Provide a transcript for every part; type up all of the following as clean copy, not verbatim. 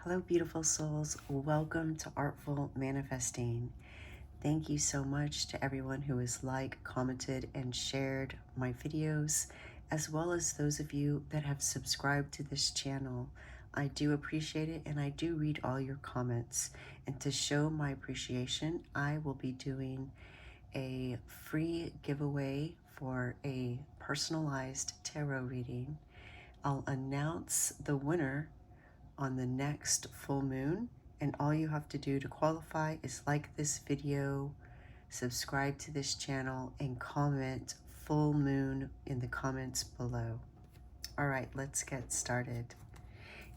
Hello, beautiful souls. Welcome to Artful Manifesting. Thank you so much to everyone who has liked, commented, and shared my videos, as well as those of you that have subscribed to this channel. I do appreciate it, and I do read all your comments. And to show my appreciation, I will be doing a free giveaway for a personalized tarot reading. I'll announce the winner on the next full moon, and all you have to do to qualify is like this video, subscribe to this channel, and comment full moon in the comments below. All right, let's get started.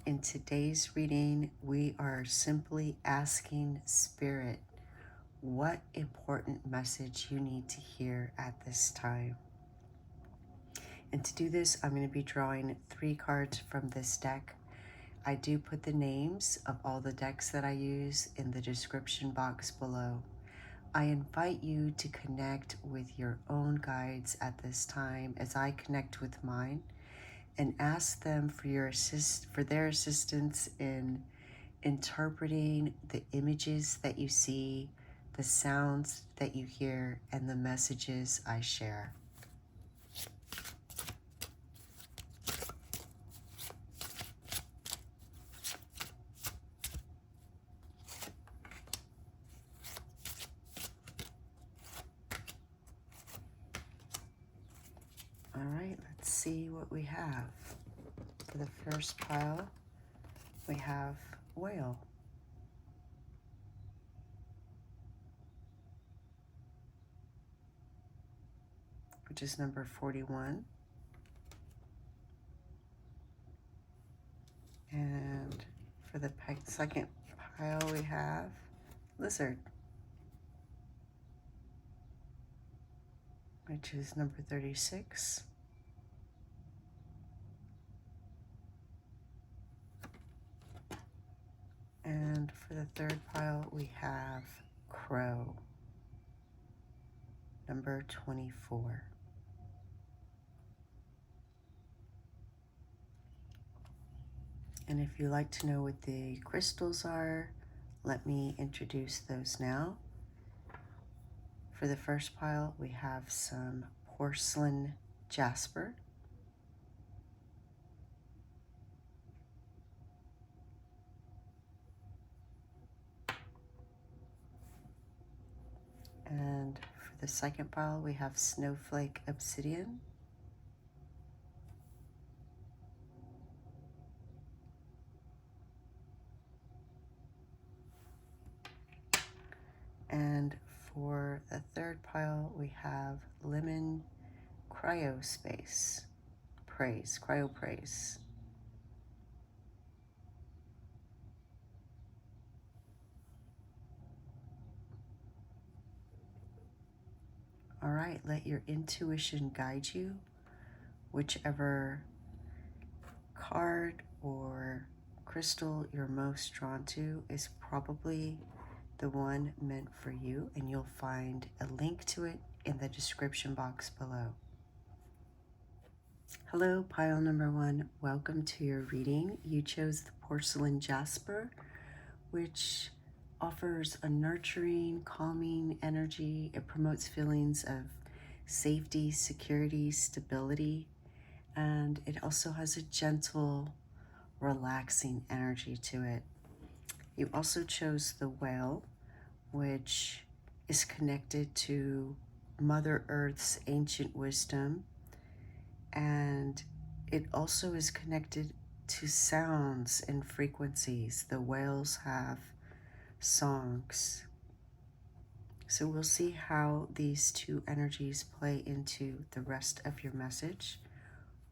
In today's reading, we are simply asking Spirit what important message you need to hear at this time. And to do this, I'm going to be drawing 3 cards from this deck. I do put the names of all the decks that I use in the description box below. I invite you to connect with your own guides at this time as I connect with mine, and ask them for their assistance in interpreting the images that you see, the sounds that you hear, and the messages I share. All right, let's see what we have. For the first pile, we have Whale. Which is number 41. And for the second pile, we have Lizard, which is number 36. And for the third pile, we have Crow, number 24. And if you'd like to know what the crystals are, let me introduce those now. For the first pile, we have some porcelain jasper. And for the second pile, we have snowflake obsidian. And for the third pile, we have lemon cryo praise. All right, let your intuition guide you. Whichever card or crystal you're most drawn to is probably the one meant for you, and you'll find a link to it in the description box below. Hello, pile number 1. Welcome to your reading. You chose the porcelain jasper, which offers a nurturing, calming energy. It promotes feelings of safety, security, stability, and it also has a gentle, relaxing energy to it. You also chose the whale, which is connected to Mother Earth's ancient wisdom, and it also is connected to sounds and frequencies. The whales have songs. So we'll see how these two energies play into the rest of your message.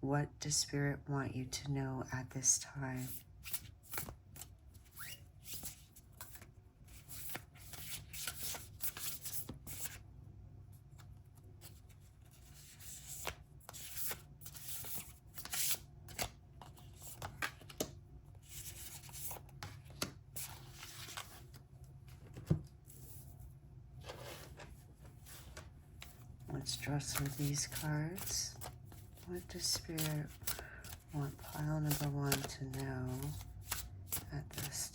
What does Spirit want you to know at this time? Let's draw some of these cards. What does Spirit want pile number 1 to know at this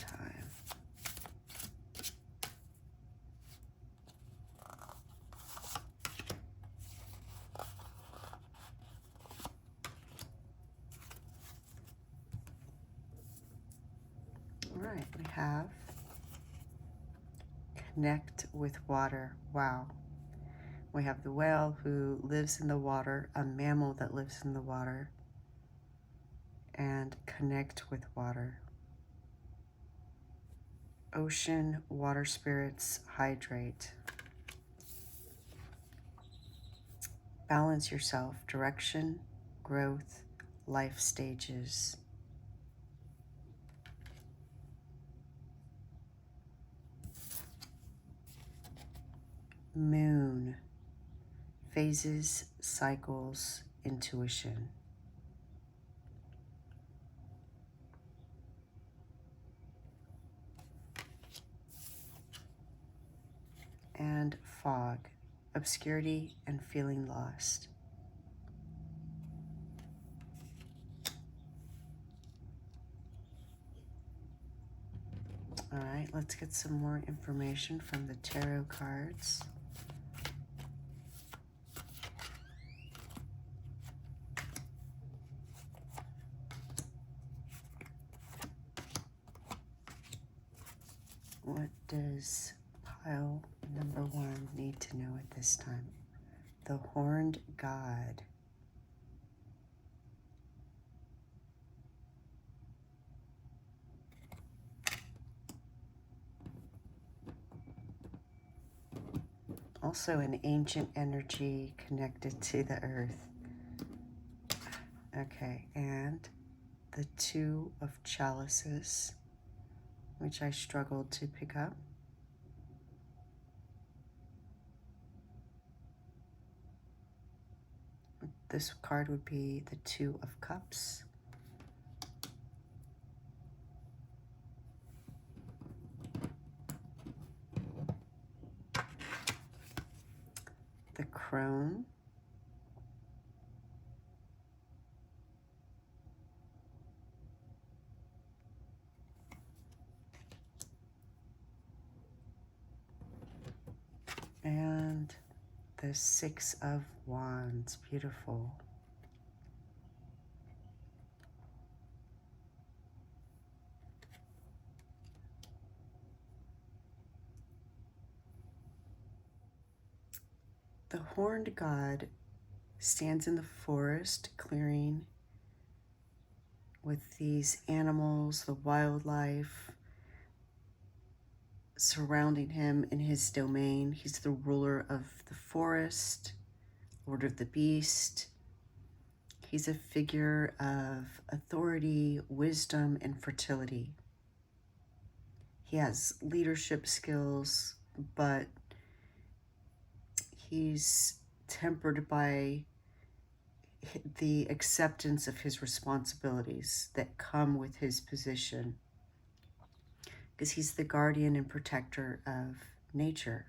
right, we have connect with water. Wow. We have the whale who lives in the water, a mammal that lives in the water, and connect with water. Ocean water spirits hydrate. Balance yourself, direction, growth, life stages. Moon, phases, cycles, intuition. And fog, obscurity and feeling lost. All right, let's get some more information from the tarot cards. What does pile number 1 need to know at this time? The Horned God. Also an ancient energy connected to the earth. Okay, and the Two of Chalices, which I struggled to pick up. This card would be the Two of Cups. The Crone. And the Six of Wands. Beautiful. The Horned God stands in the forest clearing with these animals, the wildlife surrounding him in his domain. He's the ruler of the forest, Lord of the Beast. He's a figure of authority, wisdom, and fertility. He has leadership skills, but he's tempered by the acceptance of his responsibilities that come with his position, because he's the guardian and protector of nature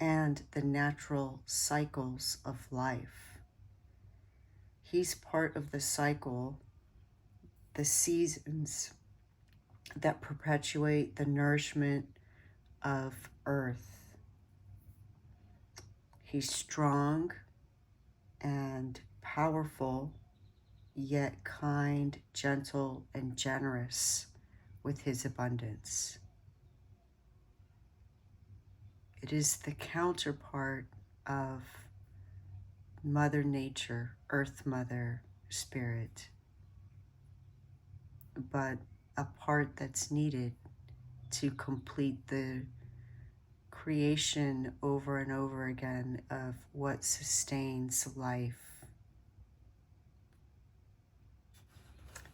and the natural cycles of life. He's part of the cycle, the seasons that perpetuate the nourishment of earth. He's strong and powerful, yet kind, gentle, and generous with his abundance. It is the counterpart of Mother Nature, Earth Mother, Spirit, but a part that's needed to complete the creation over and over again of what sustains life.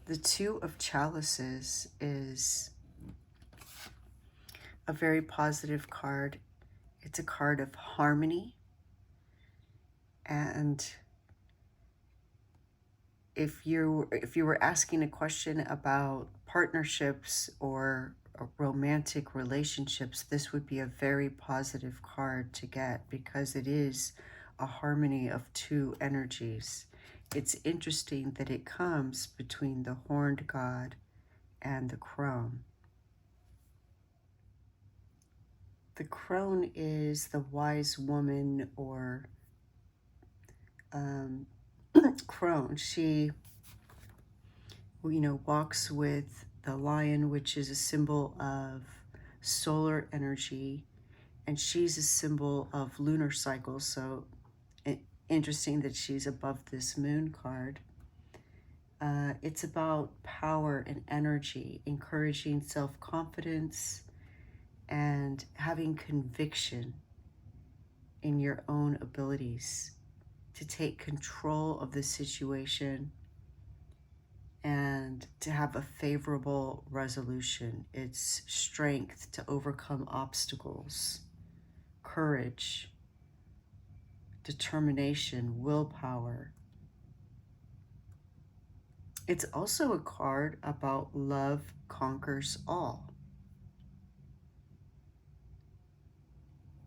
The Two of Chalices is a very positive card. It's a card of harmony. And if you were asking a question about partnerships or romantic relationships, this would be a very positive card to get, because it is a harmony of two energies. It's interesting that it comes between the Horned God and the Crone. The Crone is the wise woman, or crone. She, walks with the lion, which is a symbol of solar energy, and she's a symbol of lunar cycles. So interesting that she's above this moon card. It's about power and energy, encouraging self-confidence and having conviction in your own abilities to take control of the situation and to have a favorable resolution. It's strength to overcome obstacles, courage, determination, willpower. It's also a card about love conquers all.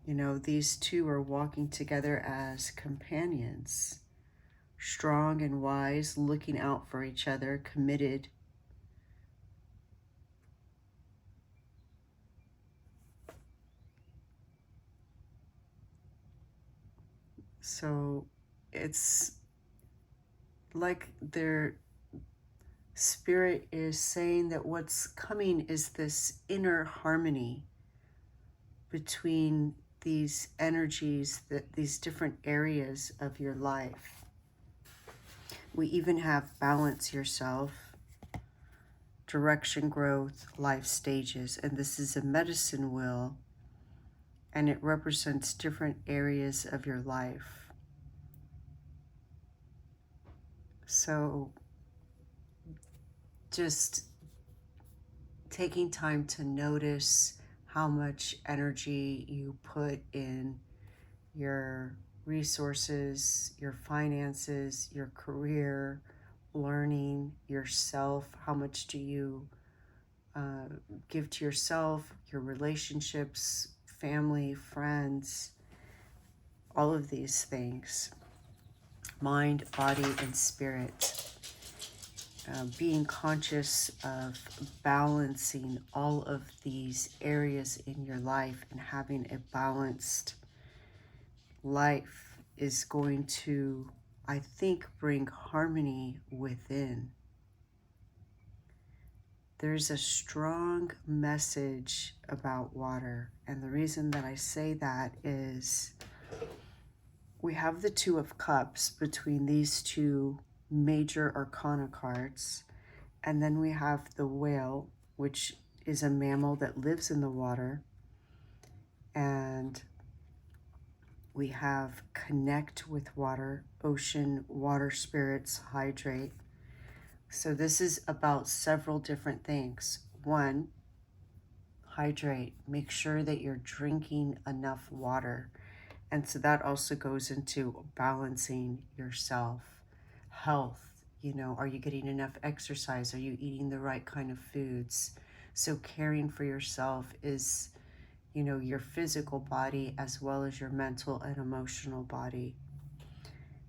You know, these two are walking together as companions, strong and wise, looking out for each other, committed. So it's like their spirit is saying that what's coming is this inner harmony between these energies, that these different areas of your life. We even have balance yourself, direction, growth, life stages, and this is a medicine wheel, and it represents different areas of your life. So just taking time to notice how much energy you put in your resources, your finances, your career, learning, yourself. How much do you give to yourself, your relationships, family, friends, all of these things. Mind, body, and spirit. Being conscious of balancing all of these areas in your life and having a balanced life is going to, I think, bring harmony within. There's a strong message about water, and the reason that I say that is we have the Two of Cups between these two major arcana cards, and then we have the whale, which is a mammal that lives in the water, and we have connect with water, ocean, water spirits, hydrate. So this is about several different things. One, hydrate. Make sure that you're drinking enough water. And so that also goes into balancing yourself. Health, you know, are you getting enough exercise? Are you eating the right kind of foods? So caring for yourself is, you know, your physical body as well as your mental and emotional body.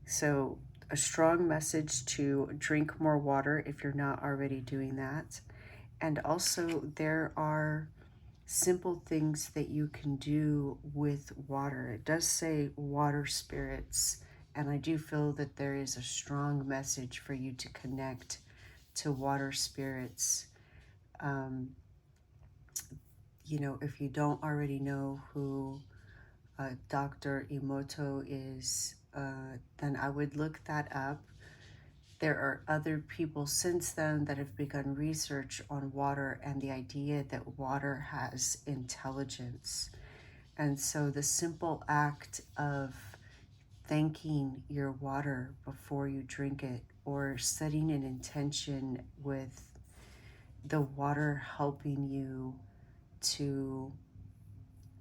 So a strong message to drink more water if you're not already doing that. And also there are simple things that you can do with water. It does say water spirits, and I do feel that there is a strong message for you to connect to water spirits. You know, if you don't already know who Dr. Emoto is, then I would look that up. There are other people since then that have begun research on water and the idea that water has intelligence. And so the simple act of thanking your water before you drink it, or setting an intention with the water helping you to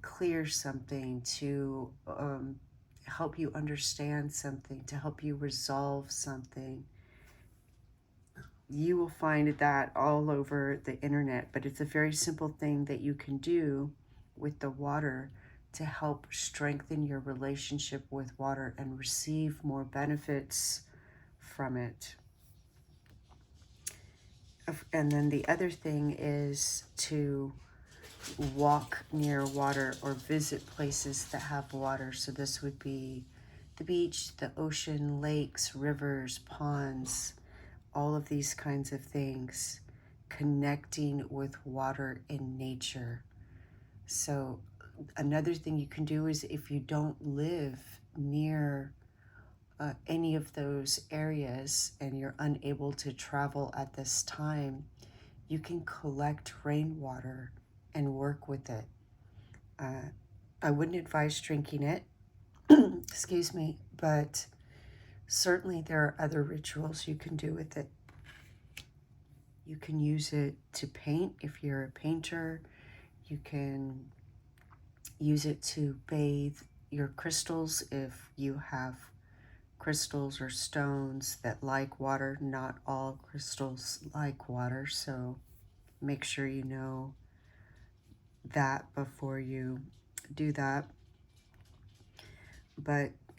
clear something, to help you understand something, to help you resolve something. You will find that all over the internet, but it's a very simple thing that you can do with the water to help strengthen your relationship with water and receive more benefits from it. And then the other thing is to walk near water or visit places that have water. So this would be the beach, the ocean, lakes, rivers, ponds, all of these kinds of things. connecting with water in nature. So another thing you can do is, if you don't live near any of those areas and you're unable to travel at this time, you can collect rainwater and work with it. I wouldn't advise drinking it, excuse me, but certainly there are other rituals you can do with it. You can use it to paint if you're a painter. You can use it to bathe your crystals if you have crystals or stones that like water. Not all crystals like water, so make sure you know that before you do that.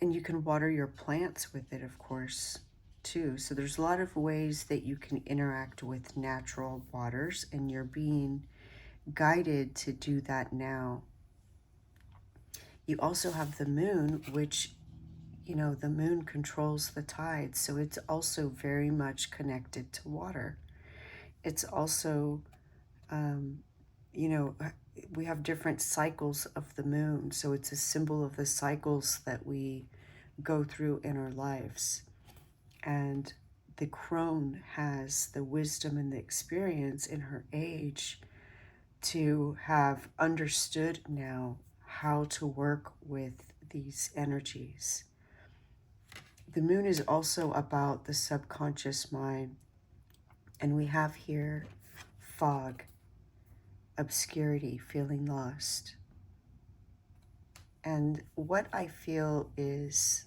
And you can water your plants with it, of course, too. So there's a lot of ways that you can interact with natural waters, and you're being guided to do that now. You also have the moon, which, you know, the moon controls the tides, so it's also very much connected to water. It's also, you know, we have different cycles of the moon, so it's a symbol of the cycles that we go through in our lives. And the crone has the wisdom and the experience in her age to have understood now how to work with these energies. The moon is also about the subconscious mind, and we have here fog, obscurity, feeling lost. And what I feel is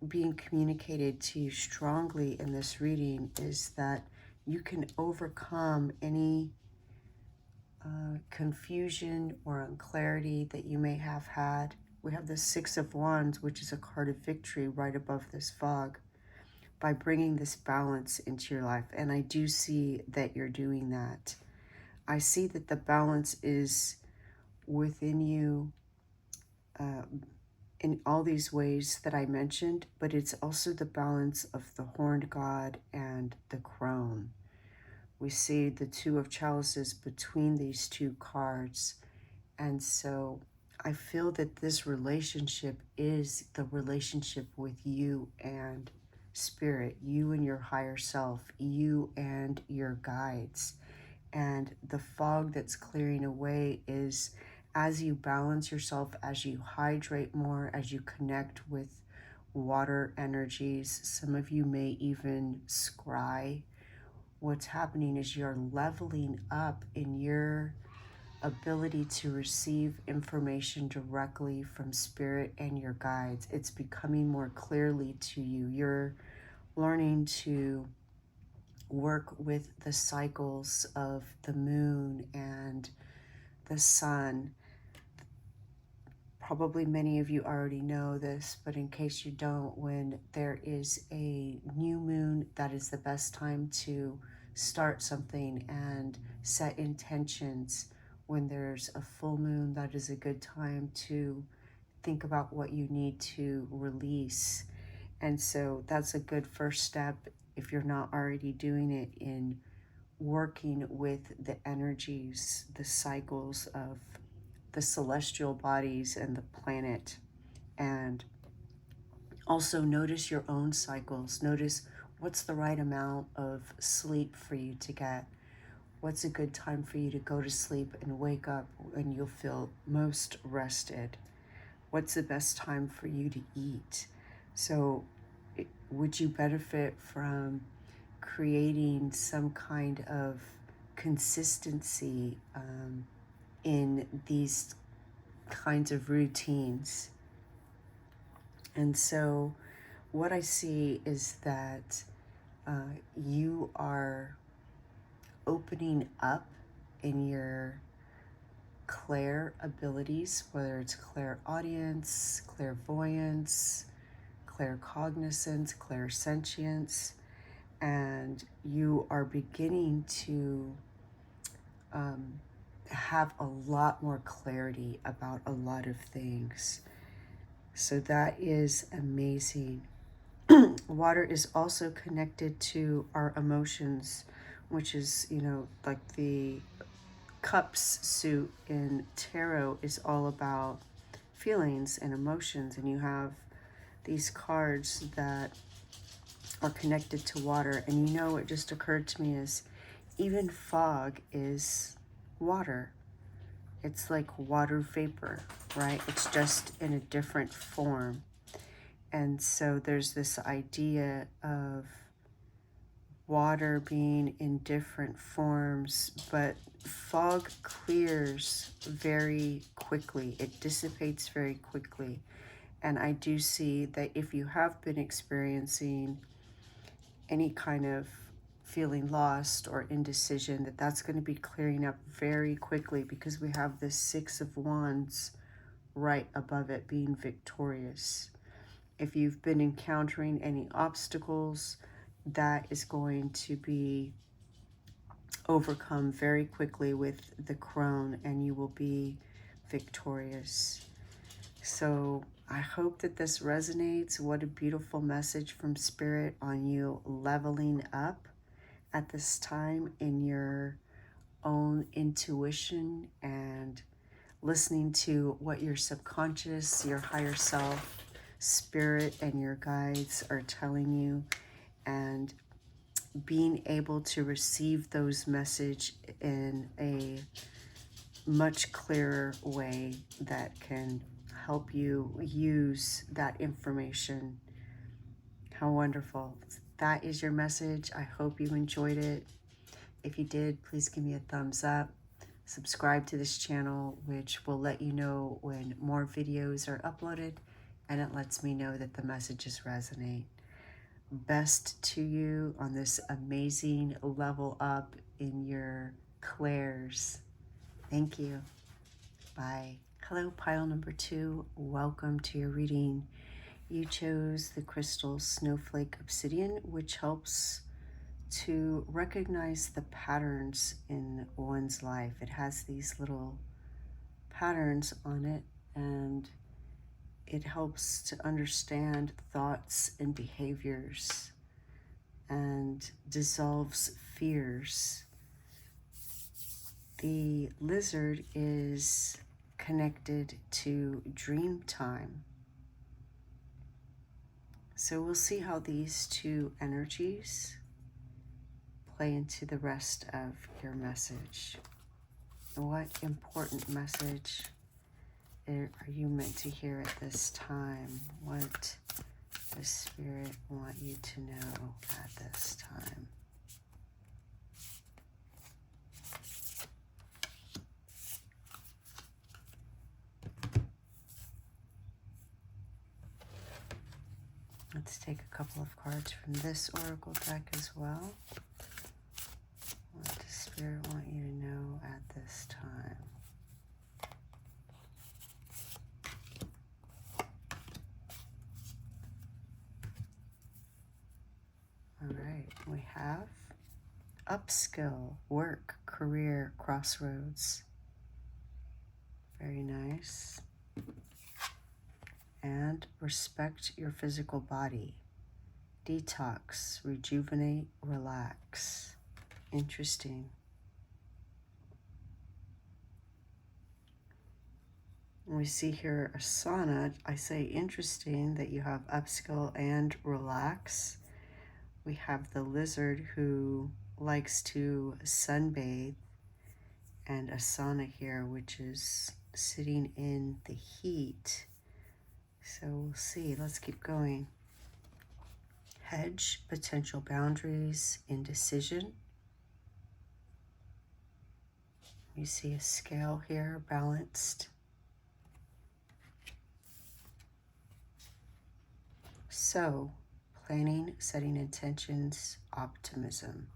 being communicated to you strongly in this reading is that you can overcome any confusion or unclarity that you may have had. We have the Six of Wands, which is a card of victory right above this fog, by bringing this balance into your life. And I do see that you're doing that. I see that the balance is within you in all these ways that I mentioned, but it's also the balance of the horned god and the crone. We see the Two of Chalices between these two cards. And so I feel that this relationship is the relationship with you and spirit, you and your higher self, you and your guides. And the fog that's clearing away is as you balance yourself, as you hydrate more, as you connect with water energies. Some of you may even scry. What's happening is you're leveling up in your ability to receive information directly from spirit and your guides. It's becoming more clearly to you. You're learning to work with the cycles of the moon and the sun. Probably many of you already know this, but in case you don't, when there is a new moon, that is the best time to start something and set intentions. When there's a full moon, that is a good time to think about what you need to release. And so that's a good first step, if you're not already doing it, in working with the energies, the cycles of the celestial bodies and the planet. And also notice your own cycles. Notice what's the right amount of sleep for you to get. What's a good time for you to go to sleep and wake up when you'll feel most rested? What's the best time for you to eat? So would you benefit from creating some kind of consistency in these kinds of routines? And so what I see is that you are opening up in your clair abilities, whether it's clairaudience, clairvoyance, claircognizance, clairsentience, and you are beginning to have a lot more clarity about a lot of things. So that is amazing. Water is also connected to our emotions, which is, you know, like the cups suit in tarot is all about feelings and emotions, and you have these cards that are connected to water. And you know, it just occurred to me is even fog is water. It's like water vapor, right? It's just in a different form. And so there's this idea of water being in different forms, but fog clears very quickly. It dissipates very quickly. And I do see that if you have been experiencing any kind of feeling lost or indecision, that's going to be clearing up very quickly, because we have this Six of Wands right above it being victorious. If you've been encountering any obstacles, that is going to be overcome very quickly with the crone, and you will be victorious. So I hope that this resonates. What a beautiful message from Spirit on you leveling up at this time in your own intuition and listening to what your subconscious, your higher self, Spirit, and your guides are telling you, and being able to receive those messages in a much clearer way that can help you use that information. How wonderful. That is your message. I hope you enjoyed it. If you did, please give me a thumbs up. Subscribe to this channel, which will let you know when more videos are uploaded, and it lets me know that the messages resonate. Best to you on this amazing level up in your clairs. Thank you. Bye. Hello, pile number 2. Welcome to your reading. You chose the crystal snowflake obsidian, which helps to recognize the patterns in one's life. It has these little patterns on it, and it helps to understand thoughts and behaviors and dissolves fears. The lizard is connected to dream time. So we'll see how these two energies play into the rest of your message. What important message are you meant to hear at this time? What does Spirit want you to know at this time? Let's take a couple of cards from this oracle deck as well. What does Spirit want you to know at this time? All right, we have upskill, work, career, crossroads. Very nice. And respect your physical body. Detox, rejuvenate, relax. Interesting. We see here Asana. I say interesting that you have upskill and relax. We have the lizard who likes to sunbathe, and Asana here, which is sitting in the heat. So we'll see. Let's keep going. Hedge, potential boundaries, indecision. You see a scale here, balanced. So, planning, setting intentions, optimism.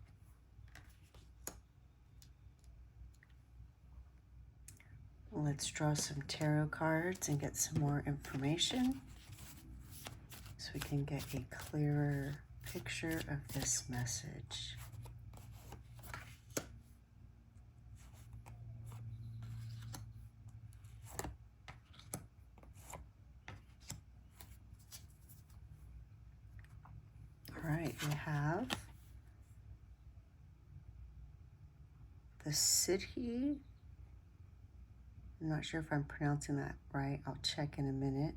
Let's draw some tarot cards and get some more information so we can get a clearer picture of this message. All right, we have City. I'm not sure if I'm pronouncing that right. I'll check in a minute.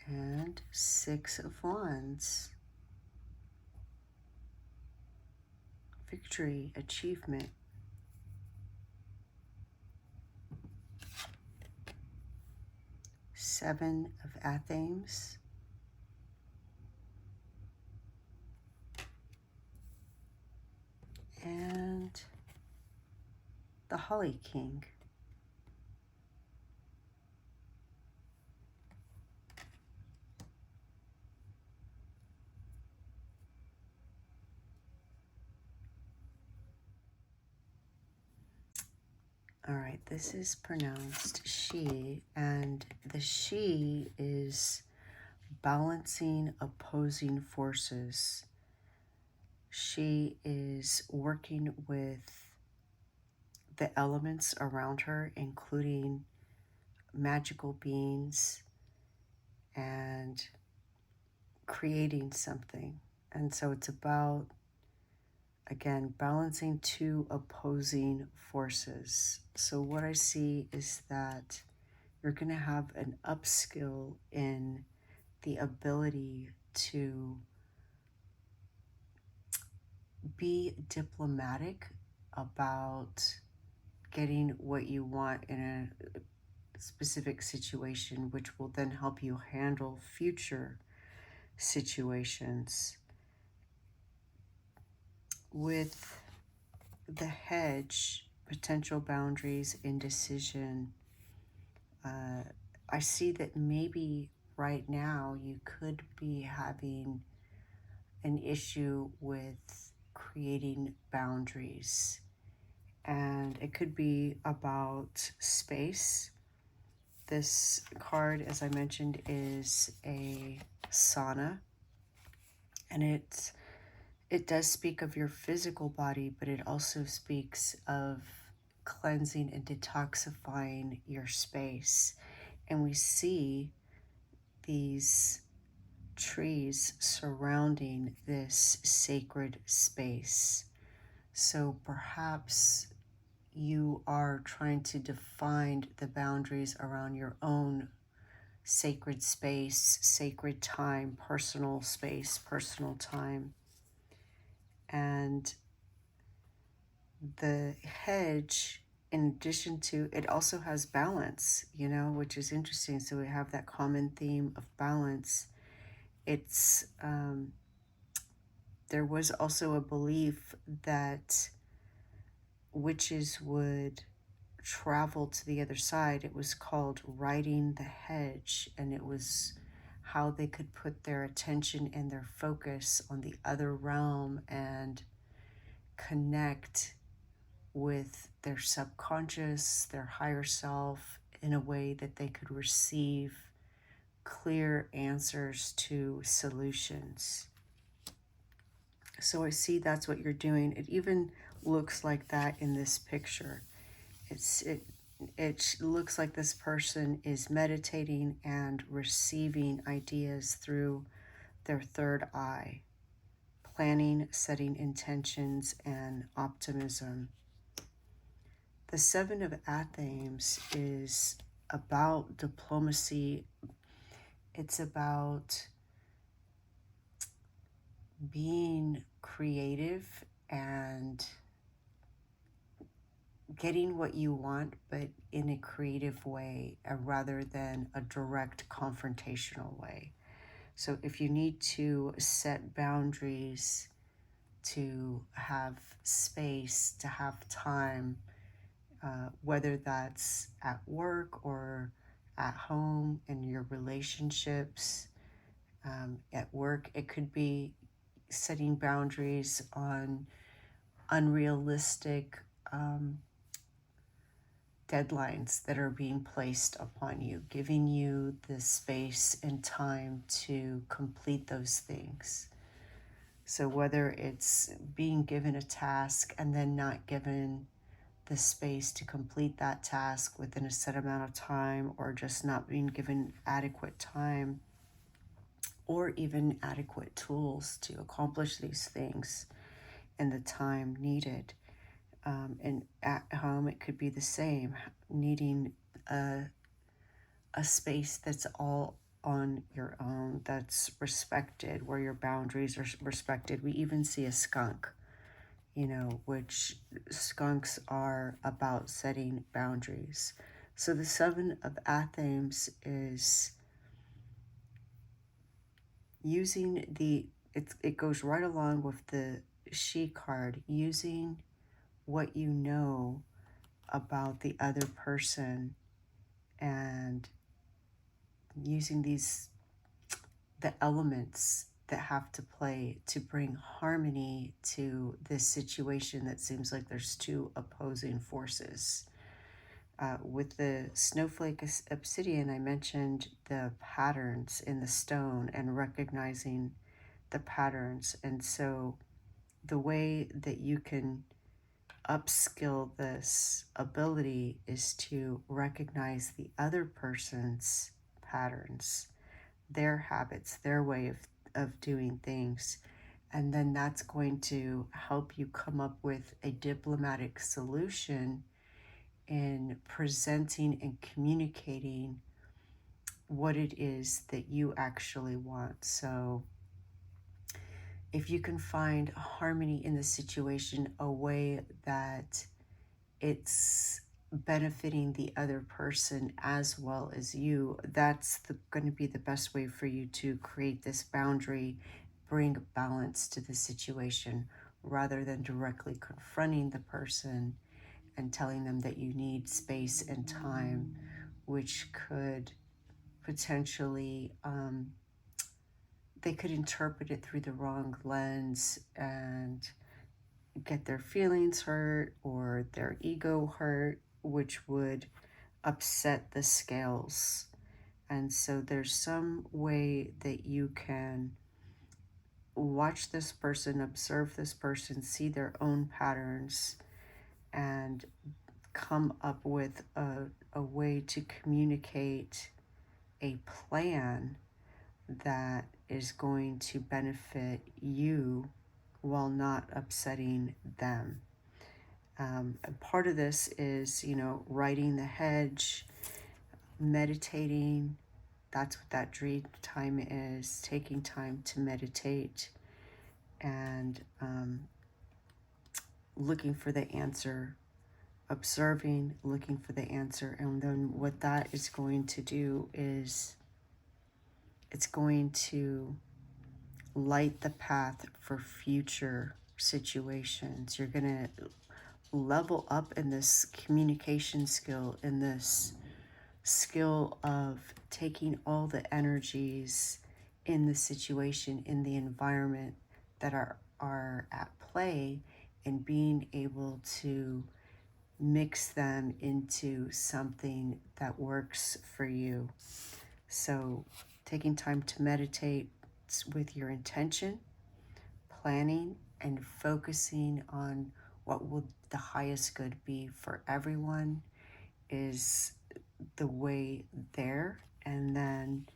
And Six of Wands. Victory, achievement. Seven of Athens. And the Holly King. All right, this is pronounced she, and the she is balancing opposing forces. She is working with the elements around her, including magical beings, and creating something. And so it's about, again, balancing two opposing forces. So what I see is that you're going to have an upskill in the ability to be diplomatic about getting what you want in a specific situation, which will then help you handle future situations. With the hedge, potential boundaries, indecision, I see that maybe right now you could be having an issue with creating boundaries. And it could be about space. This card, as I mentioned, is a sauna, and it does speak of your physical body, but it also speaks of cleansing and detoxifying your space. And we see these trees surrounding this sacred space. So perhaps you are trying to define the boundaries around your own sacred space, sacred time, personal space, personal time. And the hedge, in addition to, it also has balance, which is interesting. So we have that common theme of balance. It's, there was also a belief that witches would travel to the other side. It was called riding the hedge, and it was how they could put their attention and their focus on the other realm and connect with their subconscious, their higher self, in a way that they could receive clear answers to solutions. So I see that's what you're doing. It even looks like that in this picture. It looks like this person is meditating and receiving ideas through their third eye, planning, setting intentions, and optimism. The Seven of Athens is about diplomacy. It's about being creative and getting what you want, but in a creative way, rather than a direct confrontational way. So if you need to set boundaries, to have space, to have time, whether that's at work or at home, in your relationships, at work, it could be setting boundaries on unrealistic deadlines that are being placed upon you, giving you the space and time to complete those things. So whether it's being given a task and then not given the space to complete that task within a set amount of time, or just not being given adequate time or even adequate tools to accomplish these things in the time needed. And at home, it could be the same, needing a space that's all on your own, that's respected, where your boundaries are respected. We even see a skunk, you know, which skunks are about setting boundaries. So the Seven of Athens is using it goes right along with the she card, using what you know about the other person and using the elements that have to play to bring harmony to this situation that seems like there's two opposing forces. With the snowflake obsidian, I mentioned the patterns in the stone and recognizing the patterns. And so the way that you can upskill this ability is to recognize the other person's patterns, their habits, their way of doing things. And then that's going to help you come up with a diplomatic solution in presenting and communicating what it is that you actually want. So if you can find harmony in the situation, a way that it's benefiting the other person as well as you, that's going to be the best way for you to create this boundary, bring balance to the situation, rather than directly confronting the person and telling them that you need space and time, which could potentially, they could interpret it through the wrong lens and get their feelings hurt or their ego hurt, which would upset the scales. And so there's some way that you can watch this person, observe this person, see their own patterns, and come up with a way to communicate a plan that is going to benefit you while not upsetting them. And part of this is, you know, writing the hedge, meditating. That's what that dream time is, taking time to meditate and looking for the answer, observing, looking for the answer. And then what that is going to do is it's going to light the path for future situations. You're going to level up in this communication skill, in this skill of taking all the energies in the situation, in the environment that are at play, and being able to mix them into something that works for you. So taking time to meditate with your intention, planning, and focusing on what will the highest good be for everyone is the way there. And then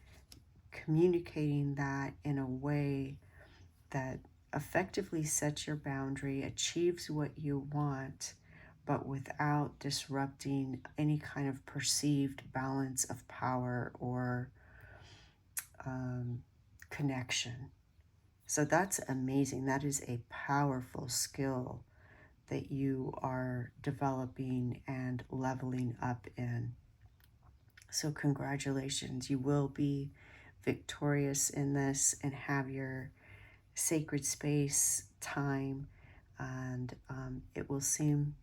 communicating that in a way that effectively sets your boundary, achieves what you want, but without disrupting any kind of perceived balance of power or connection. So that's amazing. That is a powerful skill that you are developing and leveling up in. So congratulations. You will be victorious in this and have your sacred space, time, and it will seem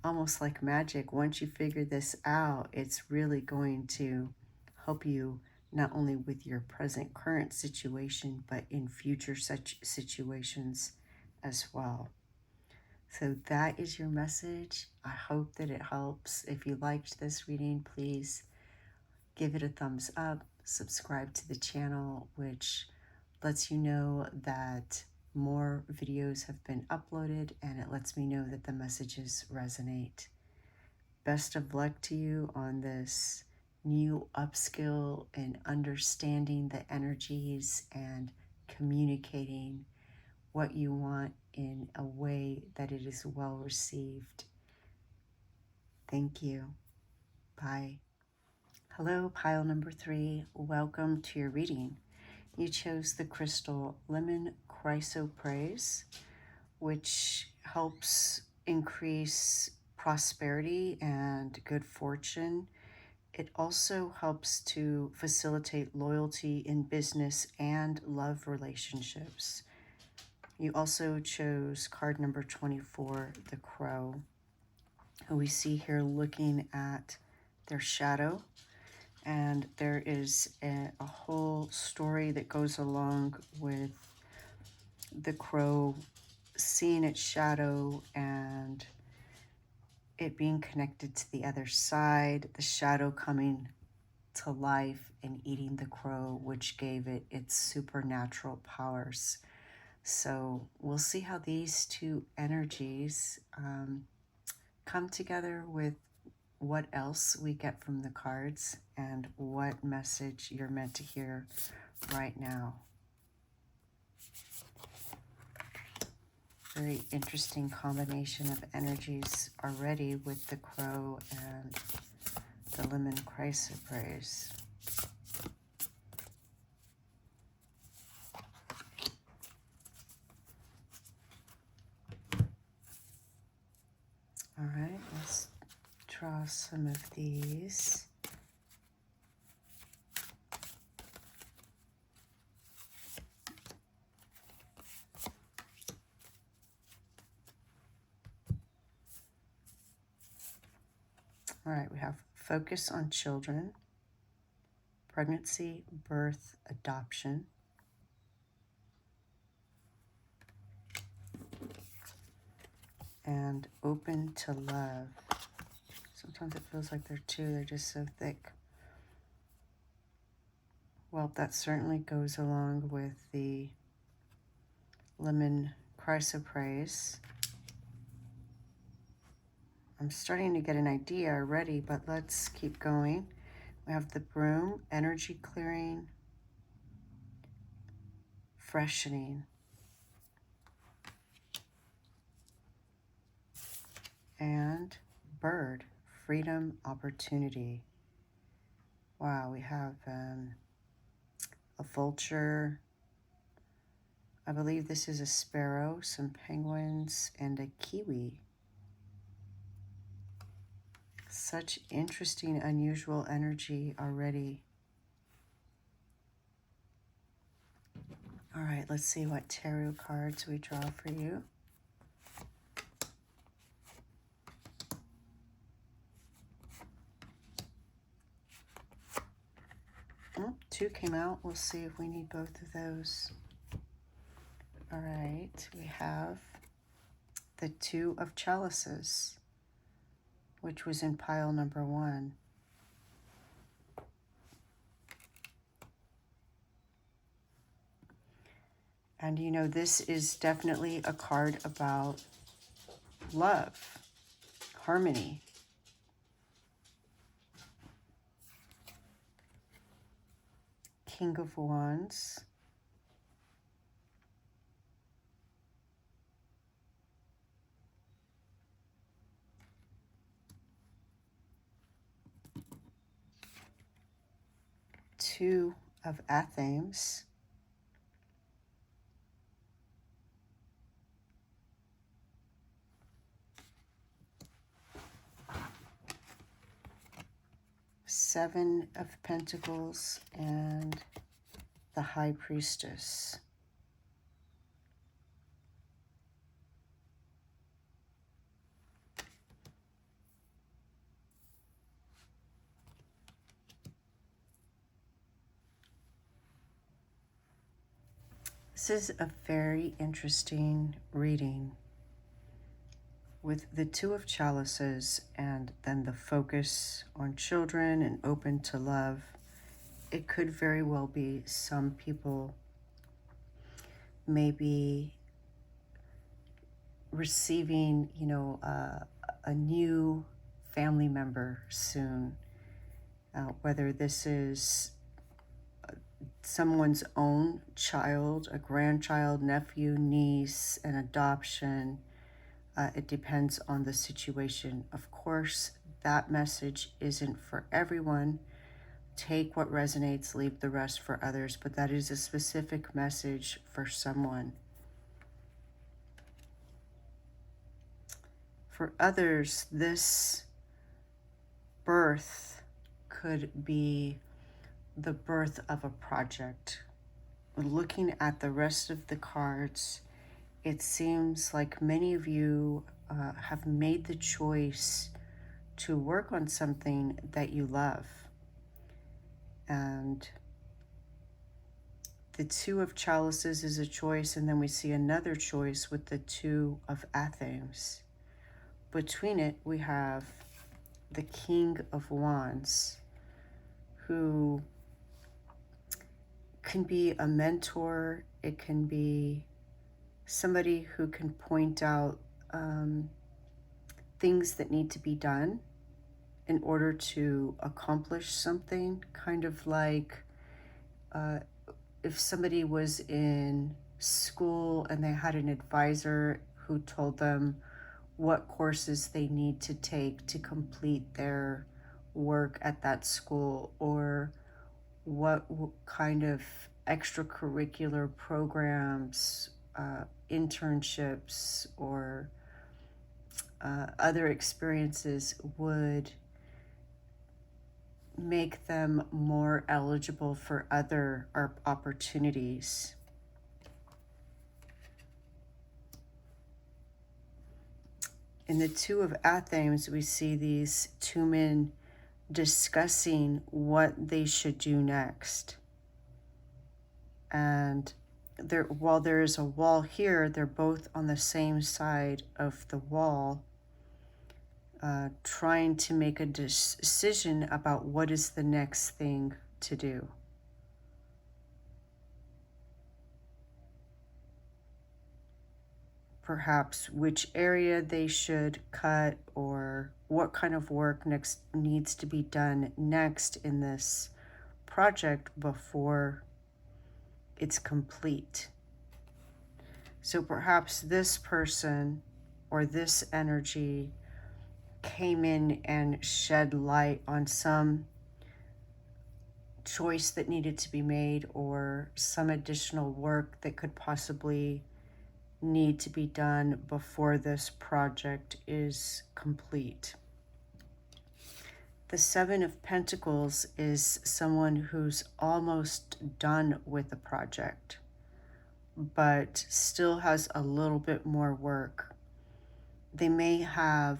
almost like magic. Once you figure this out, it's really going to help you not only with your present current situation, but in future such situations as well. So that is your message. I hope that it helps. If you liked this reading, please give it a thumbs up, subscribe to the channel, which lets you know that more videos have been uploaded, and it lets me know that the messages resonate. Best of luck to you on this new upskill in understanding the energies and communicating what you want in a way that it is well received. Thank you. Bye. Hello, pile number 3. Welcome to your reading. You chose the crystal lemon chrysoprase, which helps increase prosperity and good fortune. It also helps to facilitate loyalty in business and love relationships. You also chose card number 24, the crow, who we see here looking at their shadow. And there is a whole story that goes along with the crow seeing its shadow and it being connected to the other side, the shadow coming to life and eating the crow, which gave it its supernatural powers. So we'll see how these two energies come together with what else we get from the cards and what message you're meant to hear right now. Very interesting combination of energies already with the crow and the lemon chrysoprase. All right, let's draw some of these. All right, we have focus on children, pregnancy, birth, adoption, and open to love. Sometimes it feels like they're two, they're just so thick. Well, that certainly goes along with the lemon chrysoprase. I'm starting to get an idea already, but let's keep going. We have the broom, energy clearing, freshening, and bird, freedom, opportunity. Wow, we have a vulture. I believe this is a sparrow, some penguins, and a kiwi. Such interesting, unusual energy already. All right, let's see what tarot cards we draw for you. Oh, 2 came out. We'll see if we need both of those. All right, we have the 2 of chalices, which was in pile number 1. And you know, this is definitely a card about love, harmony. King of Wands. Two of Athens. Seven of Pentacles and the High Priestess. This is a very interesting reading with the 2 of chalices and then the focus on children and open to love. It could very well be some people maybe receiving, a new family member soon, whether this is someone's own child, a grandchild, nephew, niece, an adoption. It depends on the situation. Of course, that message isn't for everyone. Take what resonates, leave the rest for others, but that is a specific message for someone. For others, this birth could be the birth of a project. Looking at the rest of the cards, it seems like many of you have made the choice to work on something that you love. And the Two of Chalices is a choice, and then we see another choice with the Two of Athens. Between it, we have the King of Wands, who can be a mentor. It can be somebody who can point out things that need to be done in order to accomplish something, kind of like if somebody was in school and they had an advisor who told them what courses they need to take to complete their work at that school, or what kind of extracurricular programs, internships, or other experiences would make them more eligible for other opportunities. In the Two of Athens, we see these two men discussing what they should do next. And while there is a wall here, they're both on the same side of the wall, trying to make a decision about what is the next thing to do. Perhaps which area they should cut, or what kind of work needs to be done next in this project before it's complete. So perhaps this person or this energy came in and shed light on some choice that needed to be made, or some additional work that could possibly need to be done before this project is complete. The Seven of Pentacles is someone who's almost done with a project, but still has a little bit more work. They may have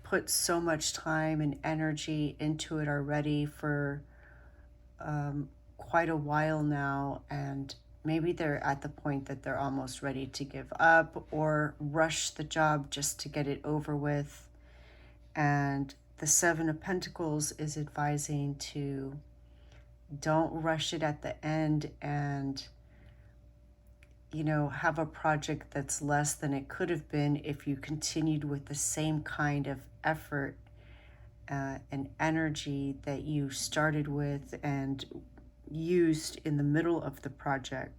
put so much time and energy into it already for quite a while now, and maybe they're at the point that they're almost ready to give up or rush the job just to get it over with. And the Seven of Pentacles is advising to don't rush it at the end and, have a project that's less than it could have been if you continued with the same kind of effort and energy that you started with and used in the middle of the project.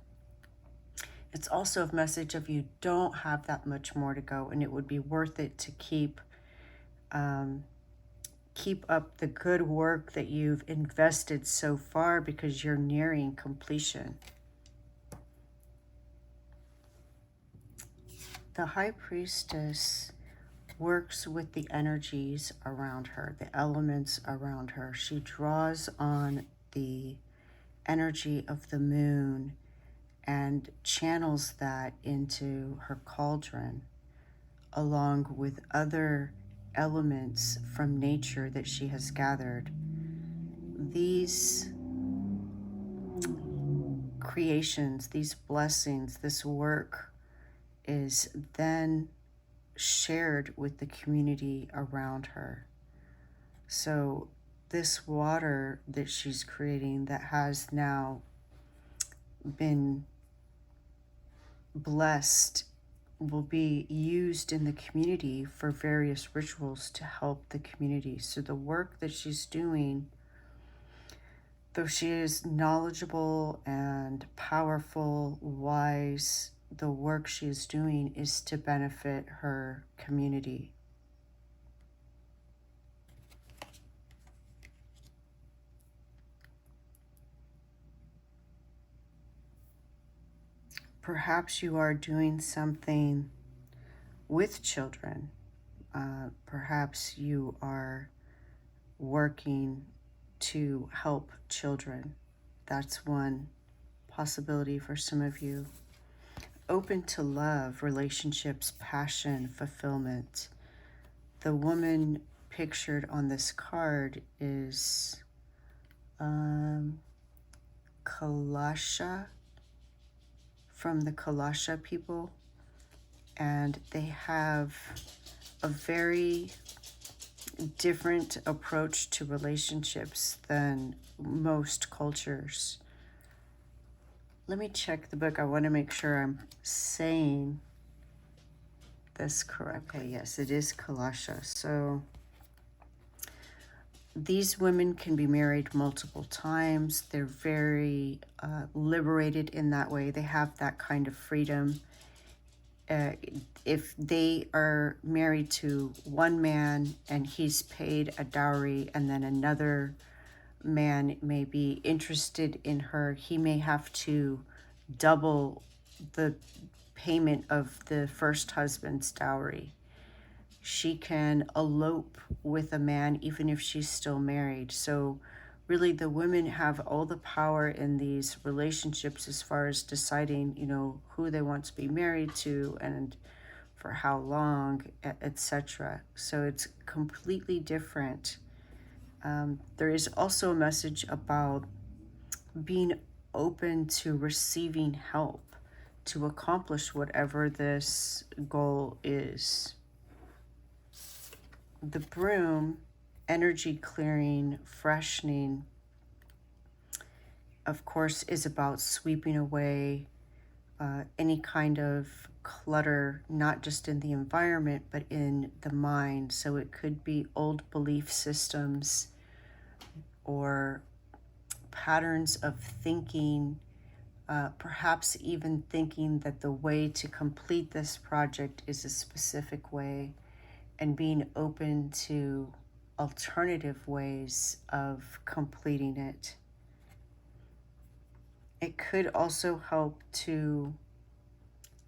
It's also a message of you don't have that much more to go, and it would be worth it to keep up the good work that you've invested so far, because you're nearing completion. The High Priestess works with the energies around her, the elements around her. She draws on the energy of the moon and channels that into her cauldron, along with other elements from nature that she has gathered. These creations, these blessings, this work is then shared with the community around her. So this water that she's creating, that has now been blessed will be used in the community for various rituals to help the community. So the work that she's doing, though she is knowledgeable and powerful, wise, the work she is doing is to benefit her community. Perhaps you are doing something with children. Perhaps you are working to help children. That's one possibility for some of you. Open to love, relationships, passion, fulfillment. The woman pictured on this card is Kalasha, from the Kalasha people, and they have a very different approach to relationships than most cultures. Let me check the book. I want to make sure I'm saying this correctly. Okay, yes, it is Kalasha. So these women can be married multiple times. They're very liberated in that way. They have that kind of freedom. If they are married to one man and he's paid a dowry, and then another man may be interested in her, he may have to double the payment of the first husband's dowry. She can elope with a man even if she's still married. So really the women have all the power in these relationships as far as deciding, who they want to be married to and for how long, etc. So it's completely different. There is also a message about being open to receiving help to accomplish whatever this goal is. The broom, energy clearing, freshening, of course, is about sweeping away any kind of clutter, not just in the environment, but in the mind. So it could be old belief systems or patterns of thinking, perhaps even thinking that the way to complete this project is a specific way, and being open to alternative ways of completing it. It could also help to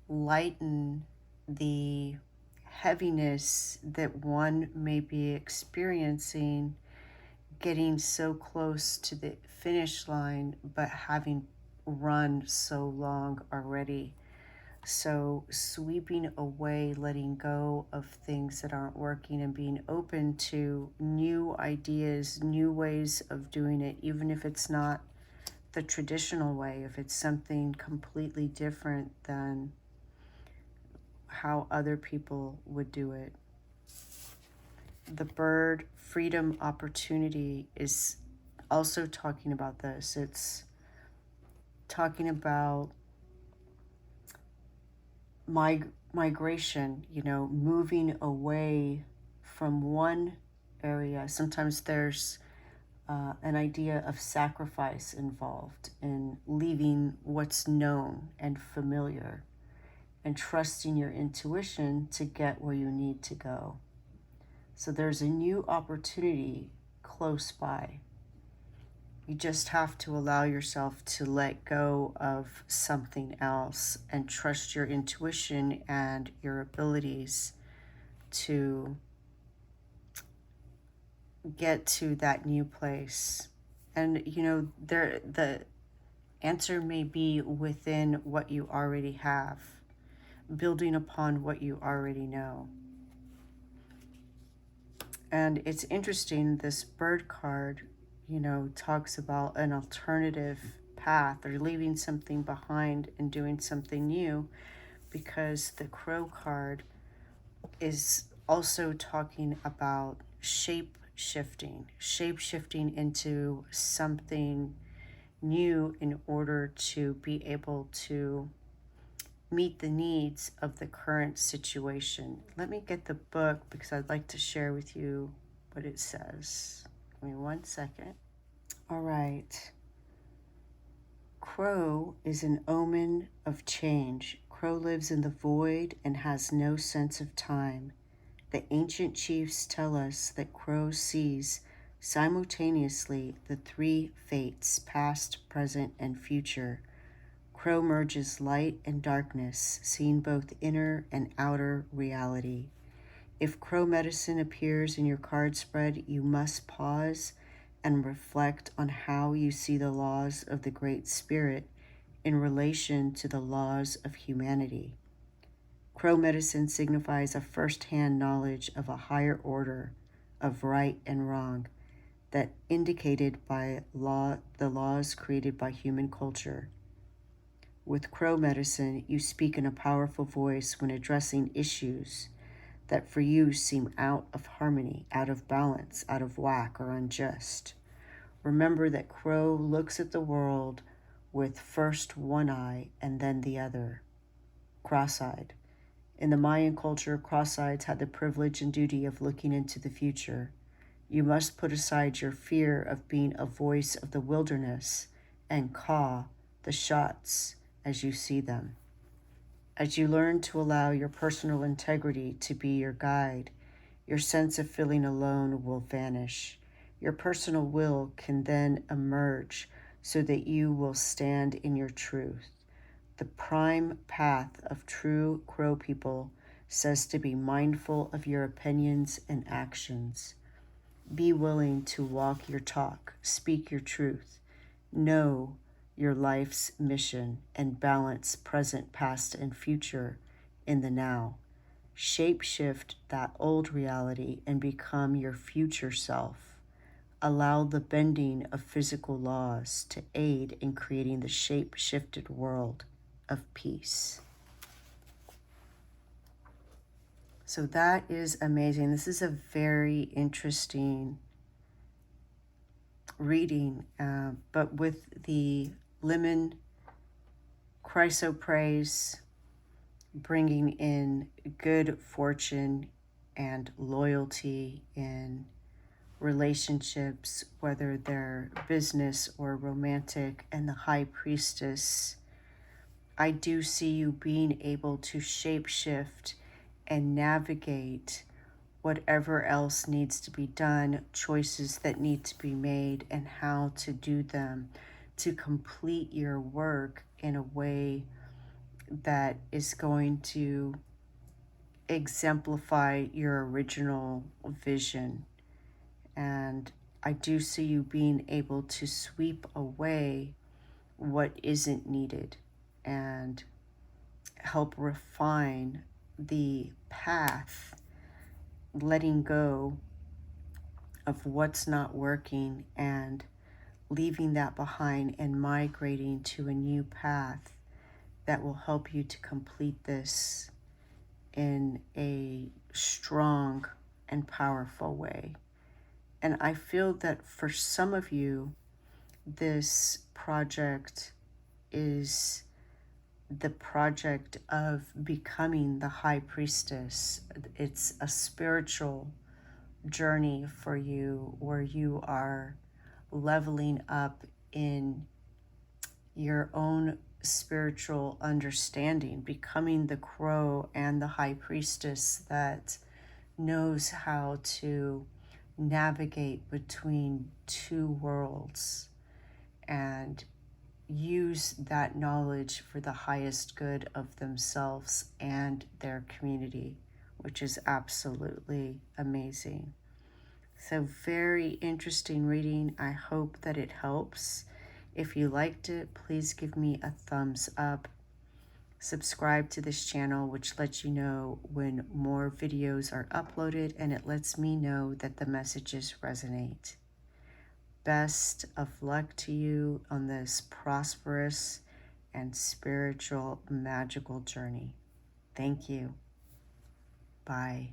lighten the heaviness that one may be experiencing getting so close to the finish line, but having run so long already. So sweeping away, letting go of things that aren't working, and being open to new ideas, new ways of doing it, even if it's not the traditional way, if it's something completely different than how other people would do it. The bird, freedom, opportunity, is also talking about this. It's talking about migration, moving away from one area. Sometimes there's an idea of sacrifice involved in leaving what's known and familiar and trusting your intuition to get where you need to go. So there's a new opportunity close by. You just have to allow yourself to let go of something else and trust your intuition and your abilities to get to that new place. And the answer may be within what you already have, building upon what you already know. And it's interesting, this bird card, talks about an alternative path or leaving something behind and doing something new, because the crow card is also talking about shape shifting into something new in order to be able to meet the needs of the current situation. Let me get the book because I'd like to share with you what it says. Give me 1 second. All right. Crow is an omen of change. Crow lives in the void and has no sense of time. The ancient chiefs tell us that Crow sees simultaneously the three fates, past, present, and future. Crow merges light and darkness, seeing both inner and outer reality. If Crow medicine appears in your card spread, you must pause and reflect on how you see the laws of the Great Spirit in relation to the laws of humanity. Crow medicine signifies a first-hand knowledge of a higher order of right and wrong that indicated by the laws created by human culture. With Crow medicine, you speak in a powerful voice when addressing issues that for you seem out of harmony, out of balance, out of whack, or unjust. Remember that Crow looks at the world with first one eye and then the other, cross-eyed. In the Mayan culture, cross-eyeds had the privilege and duty of looking into the future. You must put aside your fear of being a voice of the wilderness and call the shots as you see them. As you learn to allow your personal integrity to be your guide, your sense of feeling alone will vanish. Your personal will can then emerge so that you will stand in your truth. The prime path of true Crow people says to be mindful of your opinions and actions. Be willing to walk your talk, speak your truth, know your life's mission, and balance present, past, and future in the now. Shape-shift that old reality and become your future self. Allow the bending of physical laws to aid in creating the shape-shifted world of peace. So that is amazing. This is a very interesting reading, but with the lemon chrysoprase bringing in good fortune and loyalty in relationships, whether they're business or romantic, and the high priestess, I do see you being able to shapeshift and navigate whatever else needs to be done, choices that need to be made, and how to do them to complete your work in a way that is going to exemplify your original vision. And I do see you being able to sweep away what isn't needed and help refine the path, letting go of what's not working and leaving that behind and migrating to a new path that will help you to complete this in a strong and powerful way. And I feel that for some of you, this project is the project of becoming the high priestess. It's a spiritual journey for you where you are leveling up in your own spiritual understanding, becoming the crow and the high priestess that knows how to navigate between two worlds and use that knowledge for the highest good of themselves and their community, which is absolutely amazing. So very interesting reading. I hope that it helps. If you liked it, please give me a thumbs up. Subscribe to this channel, which lets you know when more videos are uploaded, and it lets me know that the messages resonate. Best of luck to you on this prosperous and spiritual, magical journey. Thank you. Bye.